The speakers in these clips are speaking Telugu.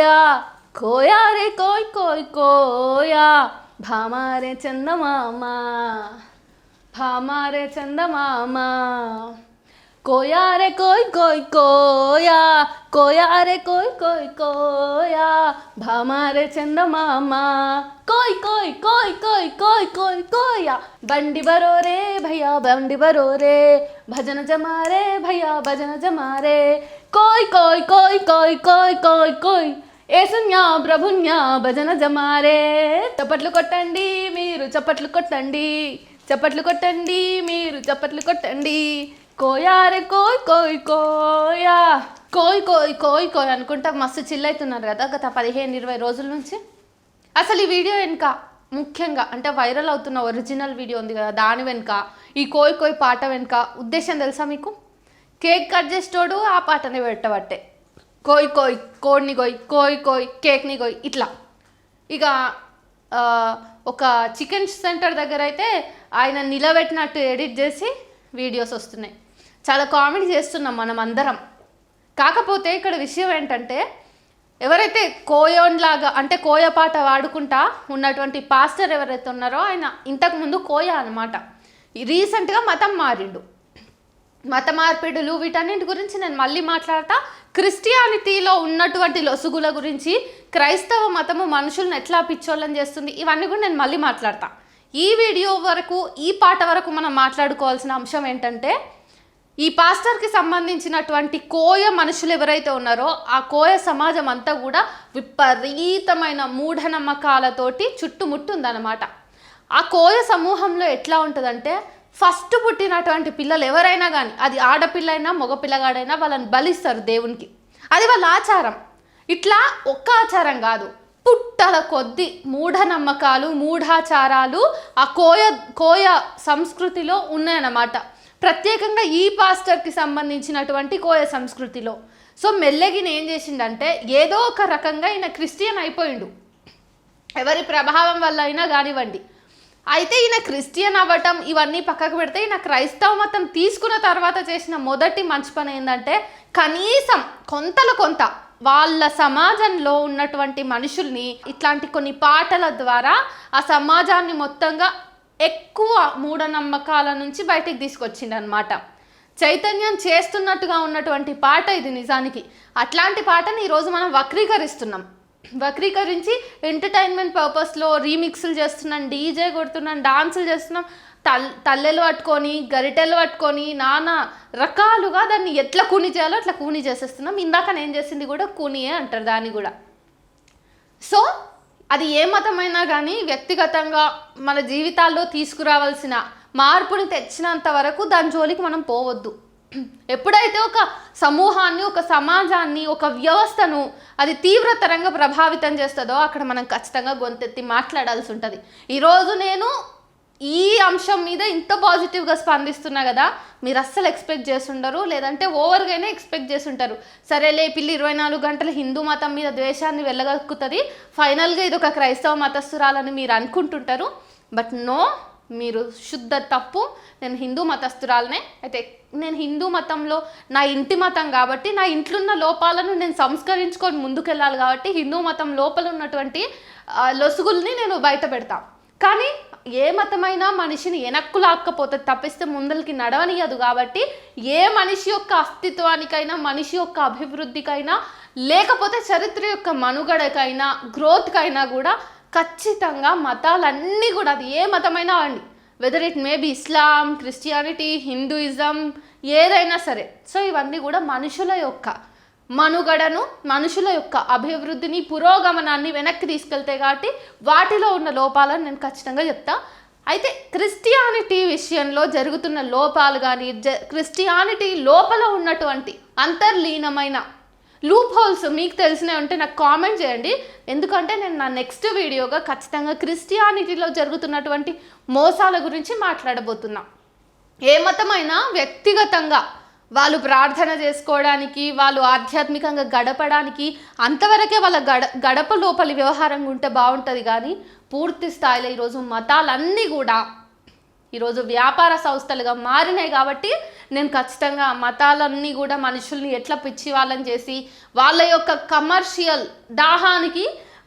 కోయా కోయా రే కోయ్ కోయ్ కోయా భామారే చందమామ భామారే చందమామ కోయా రే కోయ్ కోయ్ కోయా కోయా రే కోయ్ కోయ్ కోయా భామారే చందమామ కోయ్ కోయ్ కోయ్ కోయ్ కోయ్ కోయ్ కోయా బండి బరో రే భయ్యా బండి బరో రే భజన జమారే భయ్యా భజన జమారే కోయ్ కోయ్ కోయ్ కోయ్ కోయ్ కోయ్ కోయ్ ఏసున్యా ప్రభున్యా భజన జమారే చప్పట్లు కొట్టండి మీరు చప్పట్లు కొట్టండి చప్పట్లు కొట్టండి మీరు చప్పట్లు కొట్టండి కోయా రే కోయ్ కోయ్ కోయా కోయ్ కోయ్ కోయ్ కోయ్ అనుకుంటా మస్తు చిల్ అవుతున్నారు కదా గత 15-20 రోజుల నుంచి. అసలు ఈ వీడియో వెనుక ముఖ్యంగా అంటే వైరల్ అవుతున్న ఒరిజినల్ వీడియో ఉంది కదా, దాని వెనుక ఈ కోయ్ కోయ్ పాట వెనుక ఉద్దేశం తెలుసా మీకు? కేక్ కట్ చేసేటోడు ఆ పాటని పెట్టబట్టే కోయ్ కోయ్ కోడిని కోయ్ కోయ్ కోయ్ కేక్ని కోయ్ ఇట్లా. ఇక ఒక చికెన్ సెంటర్ దగ్గర అయితే ఆయన నిలబెట్టినట్టు ఎడిట్ చేసి వీడియోస్ వస్తున్నాయి. చాలా కామెడీ చేస్తున్నాం మనం అందరం. కాకపోతే ఇక్కడ విషయం ఏంటంటే ఎవరైతే కోయోన్లాగా అంటే కోయ పాట వాడుకుంటా ఉన్నటువంటి పాస్టర్ ఎవరైతే ఉన్నారో ఆయన ఇంతకుముందు కోయ అనమాట. రీసెంట్గా మతం మారిండు. మత మార్పిడులు వీటన్నింటి గురించి నేను మళ్ళీ మాట్లాడతా. క్రిస్టియానిటీలో ఉన్నటువంటి లొసుగుల గురించి, క్రైస్తవ మతము మనుషులను ఎట్లా పిచ్చోళ్ళని చేస్తుంది, ఇవన్నీ కూడా నేను మళ్ళీ మాట్లాడతా. ఈ వీడియో వరకు ఈ పాట వరకు మనం మాట్లాడుకోవాల్సిన అంశం ఏంటంటే ఈ పాస్టర్కి సంబంధించినటువంటి కోయ మనుషులు ఎవరైతే ఉన్నారో ఆ కోయ సమాజం అంతా కూడా విపరీతమైన మూఢనమ్మకాలతోటి చుట్టుముట్టుందన్నమాట. ఆ కోయ సమూహంలో ఎట్లా ఉంటుందంటే ఫస్ట్ పుట్టినటువంటి పిల్లలు ఎవరైనా కానీ అది ఆడపిల్ల అయినా మగపిల్లగాడైనా వాళ్ళని బలిస్తారు దేవునికి. అది వాళ్ళ ఆచారం. ఇట్లా ఒక్క ఆచారం కాదు, పుట్టల కొద్ది మూఢనమ్మకాలు మూఢాచారాలు ఆ కోయ సంస్కృతిలో ఉన్నాయన్నమాట. ప్రత్యేకంగా ఈ పాస్టర్కి సంబంధించినటువంటి కోయ సంస్కృతిలో. సో మెల్లగిన ఏం చేసిండంటే ఏదో ఒక రకంగా ఈయన క్రిస్టియన్ అయిపోయిండు, ఎవరి ప్రభావం వల్ల అయినా కానివ్వండి. అయితే ఈయన క్రిస్టియన్ అవ్వటం ఇవన్నీ పక్కకు పెడితే ఈయన క్రైస్తవ మతం తీసుకున్న తర్వాత చేసిన మొదటి మంచి పని ఏంటంటే కనీసం కొంతలో కొంత వాళ్ళ సమాజంలో ఉన్నటువంటి మనుషుల్ని ఇట్లాంటి కొన్ని పాటల ద్వారా ఆ సమాజాన్ని మొత్తంగా ఎక్కువ మూఢనమ్మకాల నుంచి బయటికి తీసుకొచ్చిండు అనమాట. చైతన్యం చేస్తున్నట్టుగా ఉన్నటువంటి పాట ఇది నిజానికి. అట్లాంటి పాటని ఈరోజు మనం వక్రీకరించి ఎంటర్టైన్మెంట్ పర్పస్లో రీమిక్స్లు చేస్తున్నాం, డీజే కొడుతున్నాం, డాన్సులు చేస్తున్నాం, తల్లెలు పట్టుకొని గరిటెలు పట్టుకొని నానా రకాలుగా దాన్ని ఎట్లా కూని చేయాలో అట్లా కూని చేసేస్తున్నాం. ఇందాక నేను చేసింది కూడా కూనియే అంటారు దాన్ని కూడా. సో అది ఏ మతమైనా కానీ వ్యక్తిగతంగా మన జీవితాల్లో తీసుకురావాల్సిన మార్పుని తెచ్చినంత వరకు దాని జోలికి మనం పోవద్దు. ఎప్పుడైతే ఒక సమూహాన్ని, ఒక సమాజాన్ని, ఒక వ్యవస్థను అది తీవ్రతరంగా ప్రభావితం చేస్తుందో అక్కడ మనం ఖచ్చితంగా గొంతెత్తి మాట్లాడాల్సి ఉంటుంది. ఈరోజు నేను ఈ అంశం మీద ఇంత పాజిటివ్గా స్పందిస్తున్నా కదా, మీరు అస్సలు ఎక్స్పెక్ట్ చేస్తుండరు, లేదంటే ఓవర్గానే ఎక్స్పెక్ట్ చేస్తుంటారు. సరేలే పిల్లి 24 గంటలు హిందూ మతం మీద ద్వేషాన్ని వెళ్ళగక్కుతుంది, ఫైనల్గా ఇది ఒక క్రైస్తవ మతస్థురాలని మీరు అనుకుంటుంటారు. బట్ నో, మీరు శుద్ధ తప్పు. నేను హిందూ మతస్థురాలనే. అయితే నేను హిందూ మతంలో నా ఇంటి మతం కాబట్టి నా ఇంట్లో ఉన్న లోపాలను నేను సంస్కరించుకొని ముందుకెళ్ళాలి కాబట్టి హిందూ మతం లోపల ఉన్నటువంటి లొసుగుల్ని నేను బయట పెడతా. కానీ ఏ మతమైనా మనిషిని వెనక్కు లాక్కపోతే తప్పిస్తే ముందరికి నడవనియదు. కాబట్టి ఏ మనిషి యొక్క అస్తిత్వానికైనా, మనిషి యొక్క అభివృద్ధికైనా, లేకపోతే చరిత్ర యొక్క మనుగడకైనా, గ్రోత్కైనా కూడా ఖచ్చితంగా మతాలన్నీ కూడా అది ఏ మతమైనా అండి, whether it may be Islam, Christianity, Hinduism, ఏదైనా సరే. సో ఇవన్నీ కూడా మనుషుల యొక్క మనుగడను, మనుషుల యొక్క అభివృద్ధిని, పురోగమనాన్ని వెనక్కి తీసుకెళ్తాయి. కాబట్టి వాటిలో ఉన్న లోపాలను నేను ఖచ్చితంగా చెప్తా. అయితే క్రిస్టియానిటీ విషయంలో జరుగుతున్న లోపాలు కానీ, క్రిస్టియానిటీ లోపల ఉన్నటువంటి అంతర్లీనమైన లూప్ హోల్స్ మీకు తెలిసినవి ఉంటే నాకు కామెంట్ చేయండి. ఎందుకంటే నేను నా నెక్స్ట్ వీడియోగా ఖచ్చితంగా క్రిస్టియానిటీలో జరుగుతున్నటువంటి మోసాల గురించి మాట్లాడబోతున్నా. ఏ మతమైనా వ్యక్తిగతంగా వాళ్ళు ప్రార్థన చేసుకోవడానికి, వాళ్ళు ఆధ్యాత్మికంగా గడపడానికి అంతవరకే వాళ్ళ గడప లోపలి వ్యవహారంగా ఉంటే బాగుంటుంది. కానీ పూర్తి స్థాయిలో ఈరోజు మతాలన్నీ కూడా ఈరోజు వ్యాపార సంస్థలుగా మారినాయి. కాబట్టి నేను ఖచ్చితంగా మతాలన్నీ కూడా మనుషుల్ని ఎట్లా పిచ్చి వాళ్ళని చేసి వాళ్ళ యొక్క కమర్షియల్ దాహానికి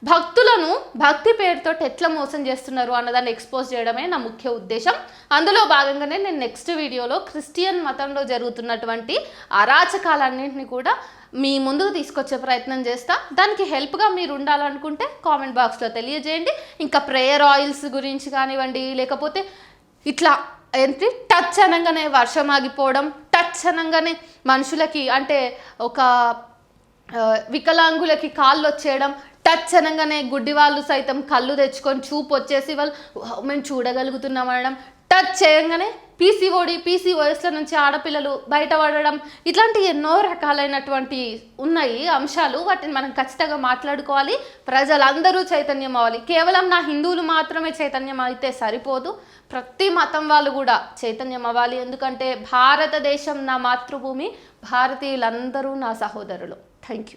భక్తులను భక్తి పేరుతో ఎట్లా మోసం చేస్తున్నారు అన్నదాన్ని ఎక్స్పోజ్ చేయడమే నా ముఖ్య ఉద్దేశం. అందులో భాగంగానే నేను నెక్స్ట్ వీడియోలో క్రిస్టియన్ మతంలో జరుగుతున్నటువంటి అరాచకాలన్నింటినీ కూడా మీ ముందుకు తీసుకొచ్చే ప్రయత్నం చేస్తా. దానికి హెల్ప్గా మీరు ఉండాలనుకుంటే కామెంట్ బాక్స్లో తెలియజేయండి. ఇంకా ప్రేయర్ ఆయిల్స్ గురించి కానివ్వండి, లేకపోతే ఇట్లా ఏంటి టచ్ అనగానే వర్షం ఆగిపోవడం, టచ్ అనగానే మనుషులకి అంటే ఒక వికలాంగులకి కాళ్ళు వచ్చేయడం, టచ్ అనగానే గుడ్డి వాళ్ళు సైతం కళ్ళు తెచ్చుకొని చూపు వచ్చేసి వాళ్ళు మేము చూడగలుగుతున్నాం అనడం, టచ్ చేయగానే పీసీఓఎస్ల నుంచి ఆడపిల్లలు బయటపడడం, ఇట్లాంటి ఎన్నో రకాలైనటువంటి ఉన్నాయి అంశాలు. వాటిని మనం ఖచ్చితంగా మాట్లాడుకోవాలి. ప్రజలందరూ చైతన్యం అవ్వాలి. కేవలం నా హిందువులు మాత్రమే చైతన్యం అయితే సరిపోదు, ప్రతి మతం వాళ్ళు కూడా చైతన్యం అవ్వాలి. ఎందుకంటే భారతదేశం నా మాతృభూమి, భారతీయులందరూ నా సహోదరులు. Thank you.